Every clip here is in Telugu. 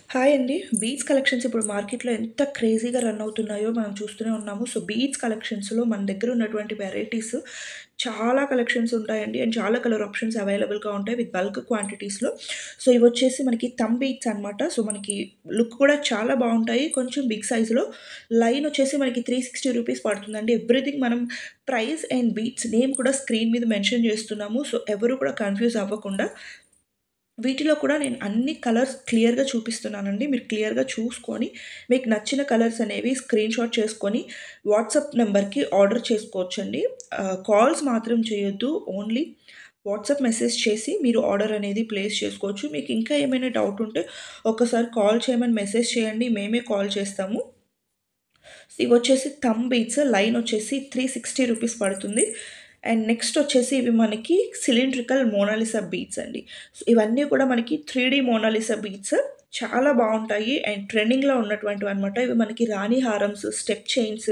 హాయ్ అండి. బీట్స్ కలెక్షన్స్ ఇప్పుడు మార్కెట్‌లో ఎంత క్రేజీగా రన్ అవుతున్నాయో మనం చూస్తూనే ఉన్నాము. సో, బీట్స్ కలెక్షన్స్‌లో మన దగ్గర ఉన్నటువంటి వెరైటీస్ చాలా కలెక్షన్స్ ఉంటాయండి. అండ్ చాలా కలర్ ఆప్షన్స్ అవైలబుల్‌గా ఉంటాయి విత్ బల్క్ క్వాంటిటీస్‌లో. సో, ఇవొచ్చేసి మనకి థంబ్ బీట్స్ అనమాట. సో, మనకి లుక్ కూడా చాలా బావుంటాయి. కొంచెం బిగ్ సైజ్‌లో. లైన్ వచ్చేసి మనకి ₹360 పడుతుందండి. ఎవ్రీథింగ్ మనం ప్రైస్ అండ్ బీట్స్ నేమ్ కూడా స్క్రీన్ మీద మెన్షన్ చేస్తున్నాము. సో, ఎవరు కూడా కన్‌ఫ్యూజ్ అవ్వకుండా వీటిలో కూడా నేను అన్ని కలర్స్ క్లియర్‌గా చూపిస్తున్నానండి. మీరు క్లియర్‌గా చూసుకొని, మీకు నచ్చిన కలర్స్ అనేవి స్క్రీన్‌షాట్ చేసుకొని, వాట్సాప్ నంబర్‌కి ఆర్డర్ చేసుకోవచ్చండి. కాల్స్ మాత్రం చేయొద్దు. ఓన్లీ వాట్సాప్ మెసేజ్ చేసి మీరు ఆర్డర్ అనేది ప్లేస్ చేసుకోవచ్చు. మీకు ఇంకా ఏమైనా డౌట్ ఉంటే ఒక్కసారి కాల్ చేయమని మెసేజ్ చేయండి. మేమే కాల్ చేస్తాము. ఇవొచ్చేసి థంబ్ బీడ్స్ లైన్ వచ్చేసి ₹360 పడుతుంది. అండ్ నెక్స్ట్ వచ్చేసి ఇవి మనకి సిలిండ్రికల్ మోనాలిసా బీడ్స్ అండి. సో, ఇవన్నీ కూడా మనకి 3 మోనాలిసా బీడ్స్ చాలా బావుంటాయి. అండ్ ట్రెండింగ్‌లో ఉన్నటువంటివన్నమాట. ఇవి మనకి రాణి హారమ్స్, స్టెప్ చైన్స్,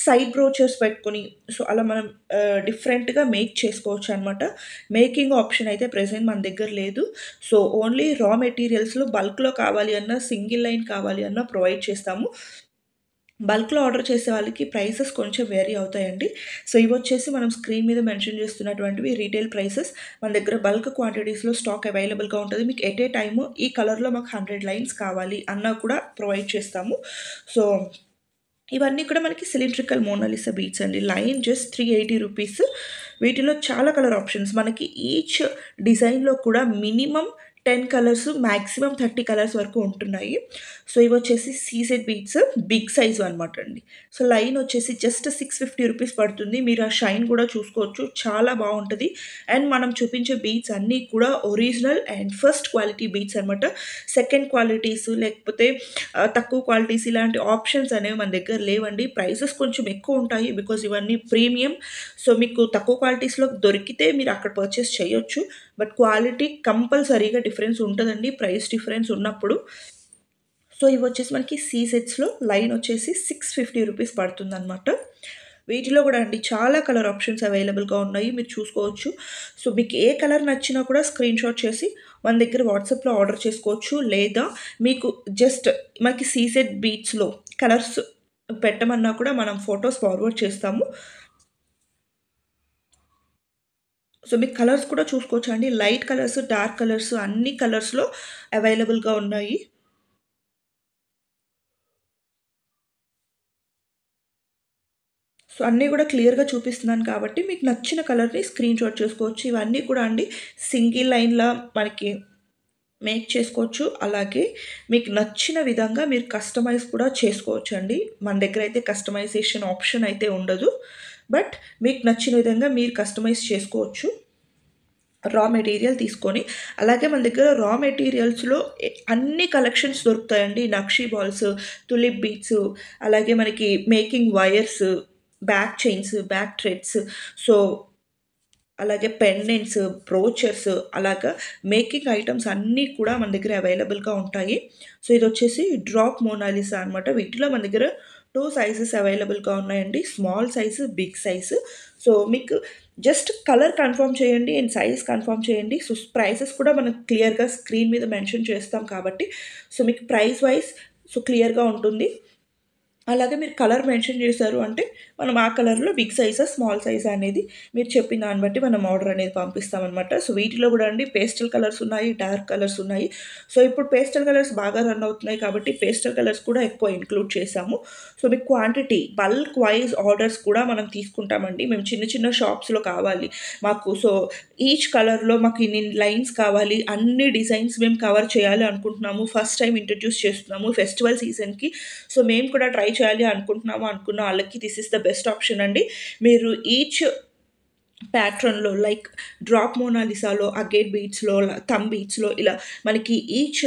సైడ్ బ్రోచెస్ పెట్టుకొని సో, అలా మనం డిఫరెంట్‌గా మేక్ చేసుకోవచ్చనమాట. మేకింగ్ ఆప్షన్ అయితే ప్రెజెంట్ మన దగ్గర లేదు. సో, ఓన్లీ రా మెటీరియల్స్‌లో బల్క్‌లో కావాలి అన్నా, సింగిల్ లైన్ కావాలి అన్నా ప్రొవైడ్ చేస్తాము. బల్క్‌లో ఆర్డర్ చేసే వాళ్ళకి ప్రైసెస్ కొంచెం వేరీ అవుతాయండి. సో, ఇవొచ్చేసి మనం స్క్రీన్ మీద మెన్షన్ చేస్తున్నటువంటివి రీటైల్ ప్రైసెస్. మన దగ్గర బల్క్ క్వాంటిటీస్‌లో స్టాక్ అవైలబుల్‌గా ఉంటది. మీకు ఎట్ ఏ టైము ఈ కలర్‌లో మాకు 100 లైన్స్ కావాలి అన్నా కూడా ప్రొవైడ్ చేస్తాము. సో, ఇవన్నీ కూడా మనకి సిలిండ్రికల్ మోనాలిసా బీడ్స్ అండి. Line just ₹380. వీటిలో చాలా కలర్ ఆప్షన్స్ మనకి ఈచ్ డిజైన్‌లో కూడా మినిమమ్ 10 కలర్స్, మాక్సిమం 30 కలర్స్ వరకు ఉంటున్నాయి. సో, ఇవొచ్చేసి సీజెడ్ బీడ్స్ బిగ్ సైజ్ అనమాట అండి. సో, లైన్ వచ్చేసి జస్ట్ ₹650 పడుతుంది. మీరు ఆ షైన్ కూడా చూసుకోవచ్చు. చాలా బావుంటది. అండ్ మనం చూపించే బీడ్స్ అన్నీ కూడా original and first quality beads అనమాట. సెకండ్ క్వాలిటీస్ లేకపోతే తక్కువ క్వాలిటీస్ ఇలాంటి ఆప్షన్స్ అనేవి మన దగ్గర లేవండి. ప్రైసెస్ కొంచెం ఎక్కువుంటాయి. బికాజ్ ఇవన్నీ ప్రీమియం. సో, మీకు తక్కువ క్వాలిటీస్‌లో దొరికితే మీరు అక్కడ పర్చేస్ చేయొచ్చు. బట్ క్వాలిటీ కంపల్సరీగా డిఫరెన్స్ ఉంటదండి. ప్రైస్ డిఫరెన్స్ ఉన్నప్పుడు. సో, ఇవొచ్చేసి మనకి సీసెట్స్‌లో లైన్ వచ్చేసి ₹650 పడుతుందనమాట. వీటిలో గూడా అండి చాలా కలర్ ఆప్షన్స్ అవైలబుల్‌గా ఉన్నాయి. మీరు చూసుకోవచ్చు. సో, మీకు ఏ కలర్ నచ్చినా కూడా స్క్రీన్‌షాట్ చేసి మన దగ్గర వాట్సాప్‌లో ఆర్డర్ చేసుకోవచ్చు. లేదా మీకు జస్ట్ మనకి సీసెట్ బీట్స్‌లో కలర్స్ పెట్టమన్నా కూడా మనం ఫోటోస్ ఫార్వర్డ్ చేస్తాము. సో, మీకు కలర్స్ కూడా చూసుకోవచ్చండి. లైట్ కలర్స్, డార్క్ కలర్స్ అన్ని కలర్స్‌లో అవైలబుల్‌గా ఉన్నాయి. సో, అన్నీ గూడా క్లియర్‌గా చూపిస్తున్నాను కాబట్టి, మీకు నచ్చిన కలర్‌ని స్క్రీన్‌షాట్ చేసుకోవచ్చు. ఇవన్నీ కూడా అండి సింగిల్ లైన్‌లా మనకి మేక్ చేసుకోవచ్చు. అలాగే మీకు నచ్చిన విధంగా మీరు కస్టమైజ్ కూడా చేసుకోవచ్చండి. మన దగ్గరైతే కస్టమైజేషన్ ఆప్షన్ అయితే ఉండదు. బట్ మీకు నచ్చిన విధంగా మీరు కస్టమైజ్ చేసుకోవచ్చు. రా మెటీరియల్ తీసుకొని, అలాగే మన దగ్గర రా మెటీరియల్స్‌లో అన్ని కలెక్షన్స్ దొరుకుతాయండి. నక్షి బాల్స్, తులిప్ బీడ్స్, అలాగే మనకి making wires, back chains, back threads, so, అలాగే పెండెంట్స్, బ్రోచర్స్ అలాగా మేకింగ్ ఐటెమ్స్ అన్నీ కూడా మన దగ్గర అవైలబుల్‌గా ఉంటాయి. సో, ఇదొచ్చేసి డ్రాప్ మోనాలిసా అనమాట. వీటిలో మన దగ్గర 2 సైజెస్ అవైలబుల్‌గా ఉన్నాయండి. Small size, big size. So, మీకు జస్ట్ కలర్ కన్ఫర్మ్ చేయండి అండ్ సైజ్ కన్ఫర్మ్ చేయండి. సో, ప్రైసెస్ కూడా మనం క్లియర్‌గా స్క్రీన్ మీద మెన్షన్ చేస్తాం కాబట్టి, సో, మీకు ప్రైస్ వైస్ సో, క్లియర్‌గా ఉంటుంది. అలాగే మీరు కలర్ మెన్షన్ చేశారు అంటే, మనం ఆ కలర్‌లో బిగ్ సైజా, స్మాల్ సైజా అనేది మీరు చెప్పిన దాన్ని బట్టి మనం ఆర్డర్ అనేది పంపిస్తామనమాట. సో, వీటిలో గూడా అండి పేస్టల్ కలర్స్ ఉన్నాయి, డార్క్ కలర్స్ ఉన్నాయి. సో, ఇప్పుడు పేస్టల్ కలర్స్ బాగా రన్ అవుతున్నాయి కాబట్టి, పేస్టల్ కలర్స్ కూడా ఎక్కువ ఇంక్లూడ్ చేశాము. సో, మీకు క్వాంటిటీ బల్క్ వైస్ ఆర్డర్స్ కూడా మనం తీసుకుంటామండి. మేము చిన్న చిన్న షాప్స్‌లో కావాలి మాకు. సో, ఈచ్ కలర్‌లో మాకు ఇన్ని లైన్స్ కావాలి, అన్ని డిజైన్స్ మేము కవర్ చేయాలి అనుకుంటున్నాము. ఫస్ట్ టైమ్ ఇంట్రొడ్యూస్ చేస్తున్నాము ఫెస్టివల్ సీజన్‌కి. సో, మేము కూడా ట్రై చేయాలి అనుకుంటున్నాము అనుకున్న ఆళ్ళకి this is the best option అండి. మీరు ఈచ్ ప్యాట్రన్‌లో లైక్ డ్రాప్ మోనాలిసాలో, అగేట్ బీడ్స్‌లో, థంబ్ బీడ్స్‌లో ఇలా మనకి ఈచ్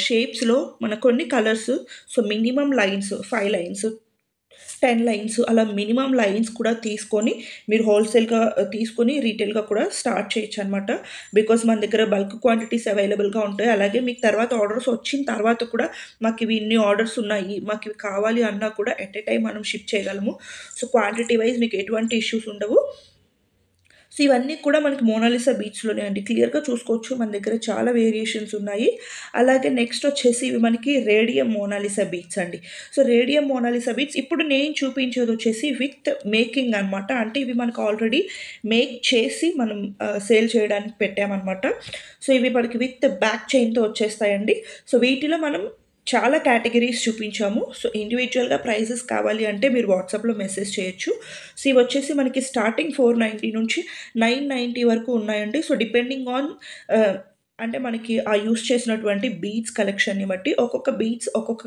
షేప్స్‌లో మనకు కొన్ని colours so, minimum lines 5 lines, 10 lines అలా మినిమమ్ లైన్స్ కూడా తీసుకొని మీరు హోల్‌సేల్‌గా తీసుకొని రీటైల్‌గా కూడా స్టార్ట్ చేయొచ్చనమాట. బికాజ్ మన దగ్గర బల్క్ క్వాంటిటీస్ అవైలబుల్‌గా ఉంటాయి. అలాగే మీకు తర్వాత ఆర్డర్స్ వచ్చిన తర్వాత కూడా మాకివి ఇన్ని ఆర్డర్స్ ఉన్నాయి, మాకివి కావాలి అన్నా కూడా ఎట్ ఎ టైమ్ మనం షిప్ చేయగలము. సో, క్వాంటిటీ వైస్ మీకు ఎటువంటి ఇష్యూస్ ఉండవు. సో ఇవన్నీ కూడా మనకి మోనాలిసా బీట్స్‌లోనే అండి. క్లియర్‌గా చూసుకోవచ్చు. మన దగ్గర చాలా వేరియేషన్స్ ఉన్నాయి. అలాగే నెక్స్ట్ వచ్చేసి ఇవి మనకి రేడియం మోనాలిసా బీట్స్ అండి. సో రేడియం మోనాలిసా బీట్స్ ఇప్పుడు నేను చూపించేది వచ్చేసి విత్ మేకింగ్ అనమాట. అంటే ఇవి మనకు ఆల్రెడీ మేక్ చేసి మనం సేల్ చేయడానికి పెట్టామనమాట. సో ఇవి మనకి విత్ బ్యాక్ చైన్‌తో వచ్చేస్తాయండి. సో వీటిలో మనం చాలా కేటగిరీస్ చూపించాము. సో ఇండివిడ్యువల్‌గా ప్రైజెస్ కావాలి అంటే మీరు వాట్సాప్‌లో మెసేజ్ చేయొచ్చు. సో ఇవొచ్చేసి మనకి స్టార్టింగ్ 490 నుంచి 990 వరకు ఉన్నాయండి. సో డిపెండింగ్ ఆన్ అంటే మనకి ఆ యూజ్ చేసినటువంటి బీడ్స్ కలెక్షన్‌ని బట్టి ఒక్కొక్క బీడ్స్ ఒక్కొక్క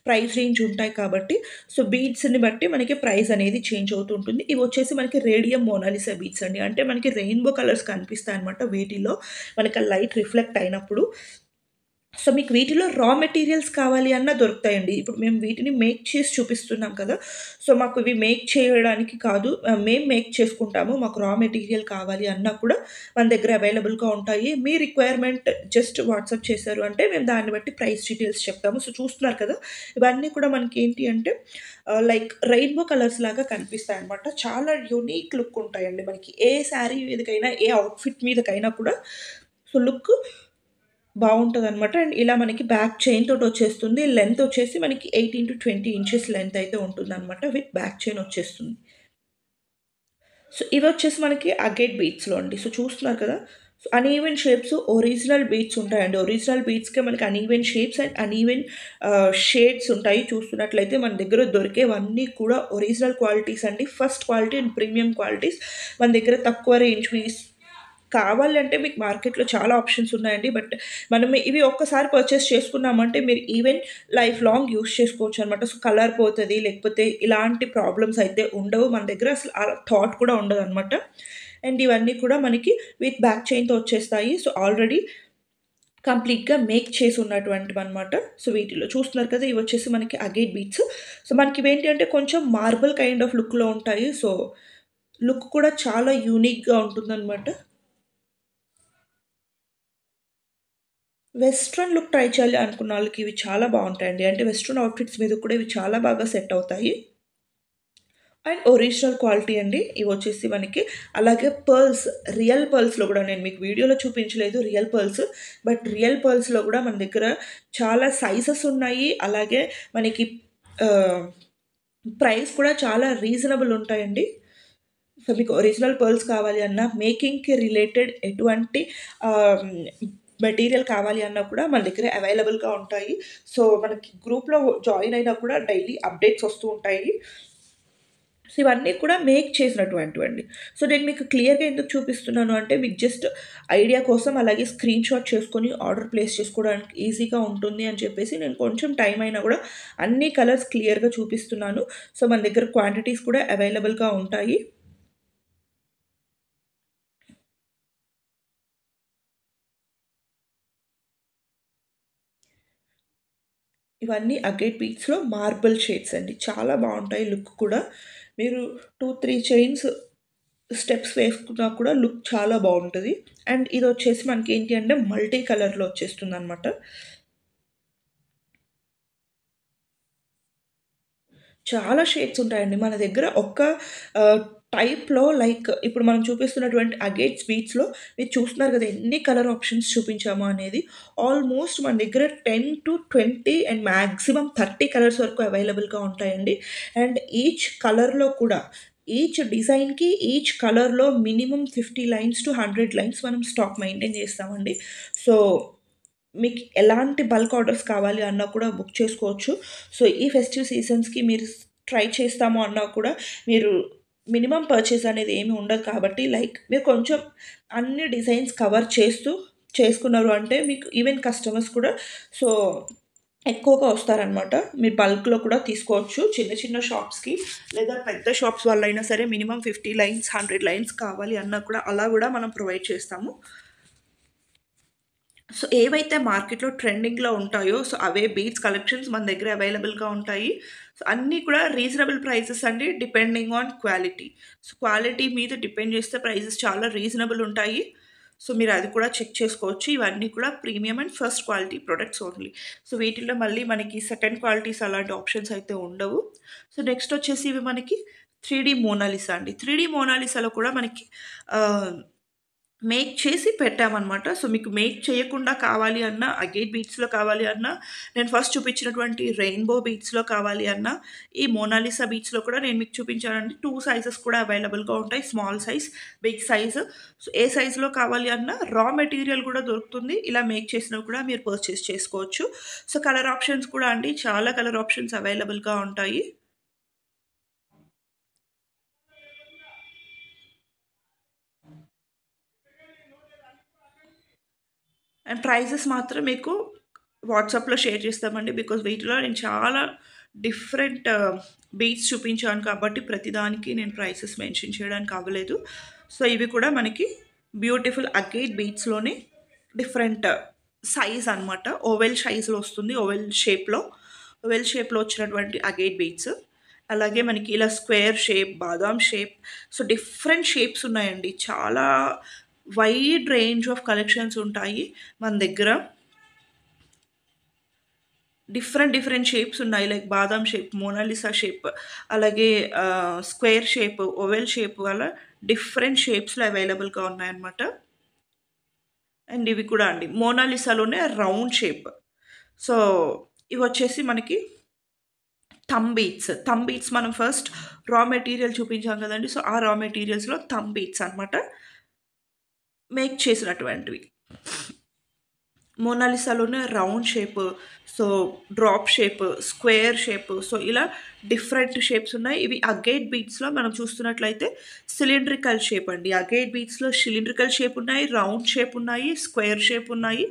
ప్రైస్ రేంజ్ ఉంటాయి కాబట్టి, సో బీడ్స్‌ని బట్టి మనకి ప్రైస్ అనేది చేంజ్ అవుతూ ఉంటుంది. ఇవొచ్చేసి మనకి రేడియం మోనాలిసా బీడ్స్ అండి. అంటే మనకి రెయిన్‌బో కలర్స్ కనిపిస్తాయన్నమాట వీటిలో. మనకి ఆ లైట్ రిఫ్లెక్ట్ అయినప్పుడు. సో మీకు వీటిలో రా మెటీరియల్స్ కావాలి అన్నా దొరుకుతాయండి. ఇప్పుడు మేము వీటిని మేక్ చేసి చూపిస్తున్నాం కదా! సో మాకు ఇవి మేక్ చేయడానికి కాదు. మేము మేక్ చేసుకుంటాము. మాకు రా మెటీరియల్ కావాలి అన్నా కూడా మన దగ్గర అవైలబుల్‌గా ఉంటాయి. మీ రిక్వైర్‌మెంట్ జస్ట్ వాట్సాప్ చేశారు అంటే మేము దాన్ని బట్టి ప్రైస్ డీటెయిల్స్ చెప్తాము. సో చూస్తున్నారు కదా! ఇవన్నీ కూడా మనకేంటి అంటే లైక్ రెయిన్‌బో కలర్స్ లాగా కనిపిస్తాయన్నమాట. చాలా యూనిక్ లుక్ ఉంటాయండి మనకి. ఏ శారీ మీదకైనా, ఏ అవుట్‌ఫిట్ మీదకైనా కూడా సో లుక్ బావుంటదనమాట. అండ్ ఇలా మనకి బ్యాక్ చైన్ తోటొచ్చేస్తుంది. లెంత్ వచ్చేసి మనకి 18-20 ఇంచెస్ లెంత్ అయితే ఉంటుందనమాట. విత్ బ్యాక్ చైన్ వచ్చేస్తుంది. సో ఇవొచ్చేసి మనకి అగేట్ బీట్స్‌లో అండి. సో చూస్తున్నారు కదా! So uneven shapes original beats ఉంటాయండి. ఒరిజినల్ బీట్స్‌కే మనకి uneven shapes and uneven shades ఉంటాయి. చూస్తున్నట్లయితే మన దగ్గర దొరికేవన్నీ కూడా ఒరిజినల్ క్వాలిటీస్ అండి. First quality and premium qualities. మన దగ్గర తక్కువ రేంజ్‌వి కావాలంటే మీకు మార్కెట్‌లో చాలా ఆప్షన్స్ ఉన్నాయండి. బట్ మనం ఇవి ఒక్కసారి పర్చేస్ చేసుకున్నామంటే మీరు ఈవెన్ లైఫ్ లాంగ్ యూజ్ చేసుకోవచ్చనమాట. సో కలర్ పోతది, లేకపోతే ఇలాంటి ప్రాబ్లమ్స్ అయితే ఉండవు. మన దగ్గర అసలు ఆ థాట్ కూడా ఉండదనమాట. అండ్ ఇవన్నీ కూడా మనకి విత్ బ్యాక్ చైన్‌తో వచ్చేస్తాయి. సో ఆల్రెడీ కంప్లీట్‌గా మేక్ చేసి ఉన్నటువంటివనమాట. సో వీటిలో చూస్తున్నారు కదా! ఇవొచ్చేసి మనకి అగేట్ బీట్స్. సో మనకివేంటి అంటే కొంచెం మార్బుల్ కైండ్ ఆఫ్ లుక్‌లో ఉంటాయి. సో లుక్ కూడా చాలా యూనిక్‌గా ఉంటుందనమాట. వెస్టర్న్ లుక్ ట్రై చేయాలి అనుకున్న వాళ్ళకి ఇవి చాలా బావుంటాయండి. అంటే వెస్టర్న్ అవుట్‌ఫిట్స్ మీద కూడా ఇవి చాలా బాగా సెట్ అవుతాయి. అండ్ ఒరిజినల్ క్వాలిటీ అండి. ఇవొచ్చేసి మనకి అలాగే పర్ల్స్, రియల్ పర్ల్స్‌లో గూడా నేను మీకు వీడియోలో చూపించలేదు రియల్ పర్ల్స్. బట్ రియల్ పర్ల్స్‌లో గూడా మన దగ్గర చాలా సైజెస్ ఉన్నాయి. అలాగే మనకి ఆహ్, ప్రైస్ కూడా చాలా రీజనబుల్ ఉంటాయండి. సో, మీకు ఒరిజినల్ పర్ల్స్ కావాలి అన్నా, మేకింగ్‌కి రిలేటెడ్ ఎటువంటి ఆహ్, మెటీరియల్ కావాలి అన్నా కూడా మన దగ్గర అవైలబుల్‌గా ఉంటాయి. సో, మనకి గ్రూప్‌లో జాయిన్ అయినా కూడా డైలీ అప్డేట్స్ వస్తూ ఉంటాయి. సో, ఇవన్నీ కూడా మేక్ చేసినటువంటివండి. సో, నేను మీకు క్లియర్‌గా ఎందుకు చూపిస్తున్నాను అంటే, మీకు జస్ట్ ఐడియా కోసం అలాగే స్క్రీన్‌షాట్ చేసుకొని ఆర్డర్ ప్లేస్ చేసుకోవడానికి ఈజీగా ఉంటుంది అని చెప్పేసి నేను కొంచెం టైం అయినా కూడా అన్ని కలర్స్ క్లియర్‌గా చూపిస్తున్నాను. సో, మన దగ్గర క్వాంటిటీస్ కూడా అవైలబుల్‌గా ఉంటాయి. ఇవన్నీ అగేట్ బీట్స్‌లో మార్బుల్ షేడ్స్ అండి. చాలా బావుంటాయి లుక్ కూడా. మీరు 2, 3 చైన్స్ స్టెప్స్ వేసుకున్నా కూడా లుక్ చాలా బావుంటది. అండ్ ఇదొచ్చేసి మనకేంటి అంటే మల్టీ కలర్‌లో వచ్చేస్తుందనమాట. చాలా షేడ్స్ ఉంటాయండి. మన దగ్గర ఒక్క ఆహ్, టైప్‌లో లైక్ ఇప్పుడు మనం చూపిస్తున్నటువంటి అగేట్ స్వీట్స్‌లో మీరు చూస్తున్నారు కదా! ఎన్ని కలర్ ఆప్షన్స్ చూపించాము అనేది. ఆల్మోస్ట్ మన దగ్గర 10-20 అండ్ మాక్సిమం 30 కలర్స్ వరకు అవైలబుల్‌గా ఉంటాయండి. అండ్ ఈచ్ కలర్‌లో కూడా ఈచ్ డిజైన్‌కి, ఈచ్ కలర్‌లో మినిమమ్ 50 లైన్స్ టు 100 లైన్స్ మనం స్టాక్ మెయింటైన్ చేస్తామండి. సో మీకు ఎలాంటి బల్క్ ఆర్డర్స్ కావాలి అన్నా కూడా బుక్ చేసుకోవచ్చు. సో, ఈ ఫెస్టివ్ సీజన్స్‌కి మీరు ట్రై చేస్తాము అన్నా కూడా మీరు మినిమమ్ పర్చేస్ అనేది ఏమి ఉండదు కాబట్టి లైక్ మీరు కొంచెం అన్ని డిజైన్స్ కవర్ చేస్తూ చేసుకున్నారు అంటే మీకు ఈవెన్ కస్టమర్స్ కూడా సో, ఎక్కువగా వస్తారనమాట. మీరు బల్క్‌లో కూడా తీసుకోవచ్చు. చిన్న చిన్న షాప్స్‌కి లేదా పెద్ద షాప్స్ వాళ్ళైనా సరే మినిమమ్ 50 లైన్స్, 100 లైన్స్ కావాలి అన్నా కూడా అలా కూడా మనం ప్రొవైడ్ చేస్తాము. సో, ఏవైతే మార్కెట్‌లో ట్రెండింగ్‌లో ఉంటాయో, సో, అవే బీట్స్ కలెక్షన్స్ మన దగ్గర అవైలబుల్‌గా ఉంటాయి. సో, అన్నీ కూడా రీజనబుల్ ప్రైసెస్ అండి depending on quality. So, quality మీద డిపెండ్ చేస్తే ప్రైసెస్ చాలా రీజనబుల్ ఉంటాయి. సో, మీరు అది కూడా చెక్ చేసుకోవచ్చు. ఇవన్నీ కూడా premium and first quality products only. So, వీటిల్లో మళ్ళీ మనకి సెకండ్ క్వాలిటీస్ అలాంటి ఆప్షన్స్ అయితే ఉండవు. సో, నెక్స్ట్ వచ్చేసి ఇవి మనకి 3D మోనాలిసా అండి. 3D మోనాలిసాలో కూడా మనకి ఆహ్, మేక్ చేసి పెట్టామనమాట. సో, మీకు మేక్ చేయకుండా కావాలి అన్నా, అగేట్ బీడ్స్‌లో కావాలి అన్నా, నేను ఫస్ట్ చూపించినటువంటి రెయిన్‌బో బీడ్స్‌లో కావాలి అన్నా, ఈ మోనాలిసా బీడ్స్‌లో కూడా నేను మీకు చూపించానండి. 2 సైజెస్ కూడా అవైలబుల్‌గా ఉంటాయి. Small size, big size. So, ఏ సైజ్‌లో కావాలి అన్నా రా మెటీరియల్ కూడా దొరుకుతుంది. ఇలా మేక్ చేసినవి కూడా మీరు పర్చేస్ చేసుకోవచ్చు. సో, కలర్ ఆప్షన్స్ కూడా అండి చాలా కలర్ ఆప్షన్స్ అవైలబుల్‌గా ఉంటాయి. అండ్ ప్రైజెస్ మాత్రం మీకు వాట్సాప్‌లో షేర్ చేస్తామండి. బికాజ్ వీటిలో నేను చాలా డిఫరెంట్ బీట్స్ చూపించాను కాబట్టి ప్రతిదానికి నేను ప్రైసెస్ మెన్షన్ చేయడానికి అవ్వలేదు. సో, ఇవి కూడా మనకి బ్యూటిఫుల్ అగైట్ బీట్స్‌లోనే డిఫరెంట్ సైజ్ అనమాట. ఓవెల్ సైజ్‌లో వస్తుంది. ఓవెల్ షేప్‌లో వచ్చినటువంటి అగైట్ బీట్స్. అలాగే మనకి ఇలా స్క్వేర్ షేప్, బాదాం షేప్, సో, డిఫరెంట్ షేప్స్ ఉన్నాయండి. చాలా వైడ్ రేంజ్ ఆఫ్ కలెక్షన్స్ ఉంటాయి మన దగ్గర. డిఫరెంట్ షేప్స్ ఉన్నాయి. లైక్ బాదాం షేప్, మోనాలిసా షేప్, అలాగే స్క్వేర్ షేప్, ఓవెల్ షేప్ అలా డిఫరెంట్ షేప్స్‌లో అవైలబుల్‌గా ఉన్నాయన్నమాట. అండ్ ఇవి కూడా అండి మోనాలిసాలోనే రౌండ్ షేప్. సో, ఇవొచ్చేసి మనకి థంబ్ బీట్స్ మనం ఫస్ట్ రా మెటీరియల్ చూపించాం కదండీ! సో, ఆ రా మెటీరియల్స్‌లో థంబ్ బీట్స్ అనమాట. మేక్ చేసినటువంటివి. మోనాలిసాలోనే round shape, so, drop shape, square shape, so, ఇలా డిఫరెంట్ షేప్స్ ఉన్నాయి. ఇవి అగైట్ బీడ్స్‌లో మనం చూస్తున్నట్లయితే సిలిండ్రికల్ షేప్ అండి. అగైట్ బీడ్స్‌లో సిలిండ్రికల్ షేప్ ఉన్నాయి, రౌండ్ షేప్ ఉన్నాయి, స్క్వేర్ షేప్ ఉన్నాయి.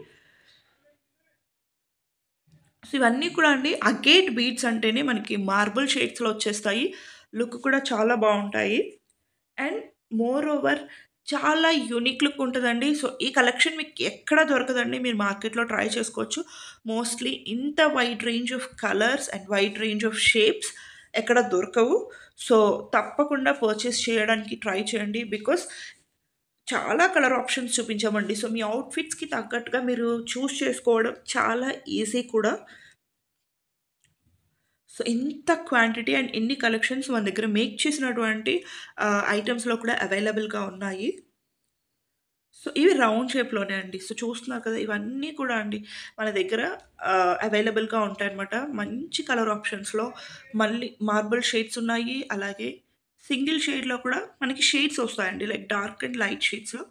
సో, ఇవన్నీ కూడా అండి అగేట్ బీడ్స్ అంటేనే మనకి మార్బుల్ షేడ్స్‌లో వచ్చేస్తాయి. లుక్ కూడా చాలా బావుంటాయి. అండ్ మోర్ ఓవర్ చాలా యూనిక్ లుక్ ఉంటదండి. సో, ఈ కలెక్షన్ మీకు ఎక్కడ దొరకదండి. మీరు మార్కెట్‌లో ట్రై చేసుకోవచ్చు. మోస్ట్‌లీ ఇంత wide range of colours and wide range of shapes ఎక్కడ దొరకవు. సో, తప్పకుండా పర్చేస్ చేయడానికి ట్రై చేయండి. బికాస్ చాలా కలర్ ఆప్షన్స్ చూపించామండి. సో, మీ అవుట్‌ఫిట్స్‌కి తగ్గట్టుగా మీరు చూజ్ చేసుకోవడం చాలా ఈజీ కూడా. సో, ఇంత క్వాంటిటీ అండ్ ఇన్ని కలెక్షన్స్ మన దగ్గర మేక్ చేసినటువంటి ఐటెమ్స్‌లో కూడా అవైలబుల్‌గా ఉన్నాయి. సో, ఇవి రౌండ్ షేప్‌లోనే అండి. సో, చూస్తున్నారు కదా! ఇవన్నీ కూడా అండి మన దగ్గర అవైలబుల్‌గా ఉంటాయన్నమాట. మంచి కలర్ ఆప్షన్స్‌లో మళ్ళీ మార్బుల్ షేడ్స్ ఉన్నాయి. అలాగే సింగిల్ షేడ్‌లో కూడా మనకి షేడ్స్ వస్తాయండి. లైక్ డార్క్ అండ్ లైట్ షేడ్స్‌లో.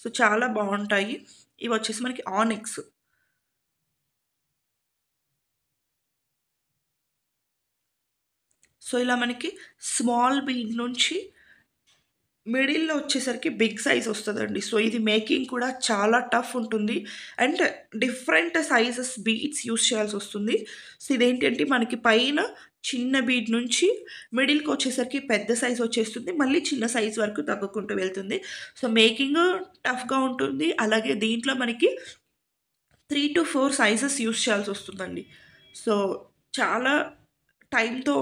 సో, చాలా బావుంటాయి. ఇవొచ్చేసి మనకి ఆనిక్స్. సో, ఇలా మనకి స్మాల్ బీడ్ నుంచి మిడిల్‌లో వచ్చేసరికి బిగ్ సైజ్ వస్తదండి. సో, ఇది మేకింగ్ కూడా చాలా టఫ్ ఉంటుంది. And different sizes beads use చేయాల్సొస్తుంది. సో, ఇదేంటంటే మనకి పైన చిన్న బీడ్ నుంచి మిడిల్‌కొచ్చేసరికి పెద్ద సైజ్ వచ్చేస్తుంది. మళ్ళీ చిన్న సైజ్ వరకు తగ్గుకుంటూ వెళ్తుంది. సో, మేకింగు టఫ్‌గా ఉంటుంది. అలాగే దీంట్లో మనకి 3-4 సైజెస్ యూజ్ చేయాల్సొస్తుందండి. సో, చాలా టైమ్‌తో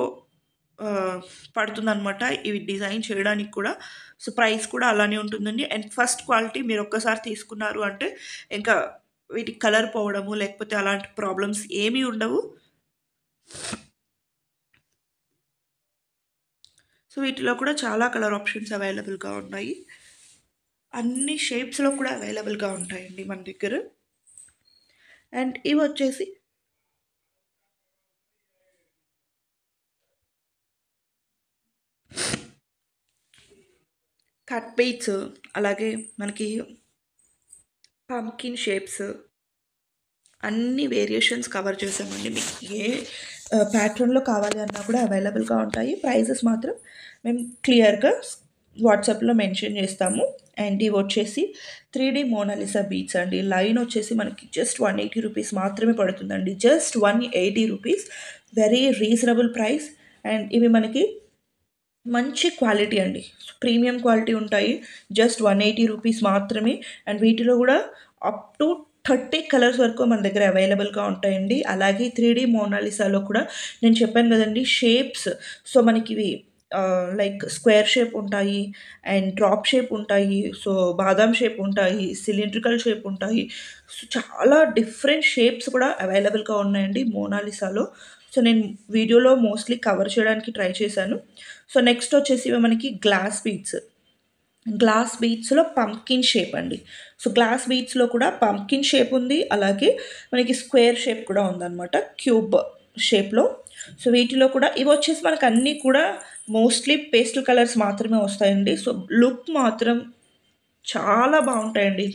ఆహ్, పడుతుందనమాట. ఇవి డిజైన్ చేయడానికి కూడా. సో, ప్రైస్ కూడా అలానే ఉంటుందండి. అండ్ ఫస్ట్ క్వాలిటీ మీరొక్కసారి తీసుకున్నారు అంటే, ఇంకా వీటికి కలర్ పోవడము, లేకపోతే అలాంటి ప్రాబ్లమ్స్ ఏమీ ఉండవు. సో, వీటిలో కూడా చాలా కలర్ ఆప్షన్స్ అవైలబుల్‌గా ఉన్నాయి. అన్ని షేప్స్‌లో కూడా అవైలబుల్‌గా ఉంటాయండి మన దగ్గర. అండ్ ఇవొచ్చేసి కట్ బీట్స్, అలాగే మనకి పంకిన్ షేప్స్ అన్ని వేరియేషన్స్ కవర్ చేసామండి. మీకు ఏ ప్యాటర్న్‌లో కావాలి అన్నా కూడా అవైలబుల్‌గా ఉంటాయి. ప్రైజెస్ మాత్రం మేము క్లియర్‌గా వాట్సాప్‌లో మెన్షన్ చేస్తాము. అండ్ ఇవొచ్చేసి 3D మోనాలిసా బీడ్స్ అండి. లైన్ వచ్చేసి మనకి జస్ట్ 180 రూపీస్ మాత్రమే పడుతుందండి. Just 180 rupees. Very reasonable price. And ఇవి మనకి మంచి క్వాలిటీ అండి. ప్రీమియం క్వాలిటీ ఉంటాయి. జస్ట్ 180 రూపీస్ మాత్రమే. అండ్ వీటిలో గూడా అప్ టు 30 కలర్స్ వరకు మన దగ్గర అవైలబుల్‌గా ఉంటాయండి. అలాగే 3D మోనాలిసాలో కూడా నేను చెప్పాను గదండీ షేప్స్. సో, మనకివి లైక్ స్క్వేర్ షేప్ ఉంటాయి అండ్ డ్రాప్ షేప్ ఉంటాయి. సో, బాదాం షేప్ ఉంటాయి, సిలిండ్రికల్ షేప్ ఉంటాయి. సో, చాలా డిఫరెంట్ షేప్స్ కూడా అవైలబుల్‌గా ఉన్నాయండి మోనాలిసాలో. సో, నేను వీడియోలో మోస్ట్‌లీ కవర్ చేయడానికి ట్రై చేశాను. సో, నెక్స్ట్ వచ్చేసి ఇవి మనకి గ్లాస్ బీడ్స్. గ్లాస్ బీడ్స్‌లో పంప్కిన్ షేప్ అండి. సో, గ్లాస్ బీడ్స్‌లో కూడా పంప్కిన్ షేప్ ఉంది. అలాగే మనకి స్క్వేర్ షేప్ కూడా ఉందనమాట. క్యూబ్ షేప్‌లో. సో, వీటిలో కూడా ఇవొచ్చేసి మనకన్నీ కూడా మోస్ట్‌లీ పేస్టల్ కలర్స్ మాత్రమే వస్తాయండి. సో, లుక్ మాత్రం చాలా బావుంటాయండి.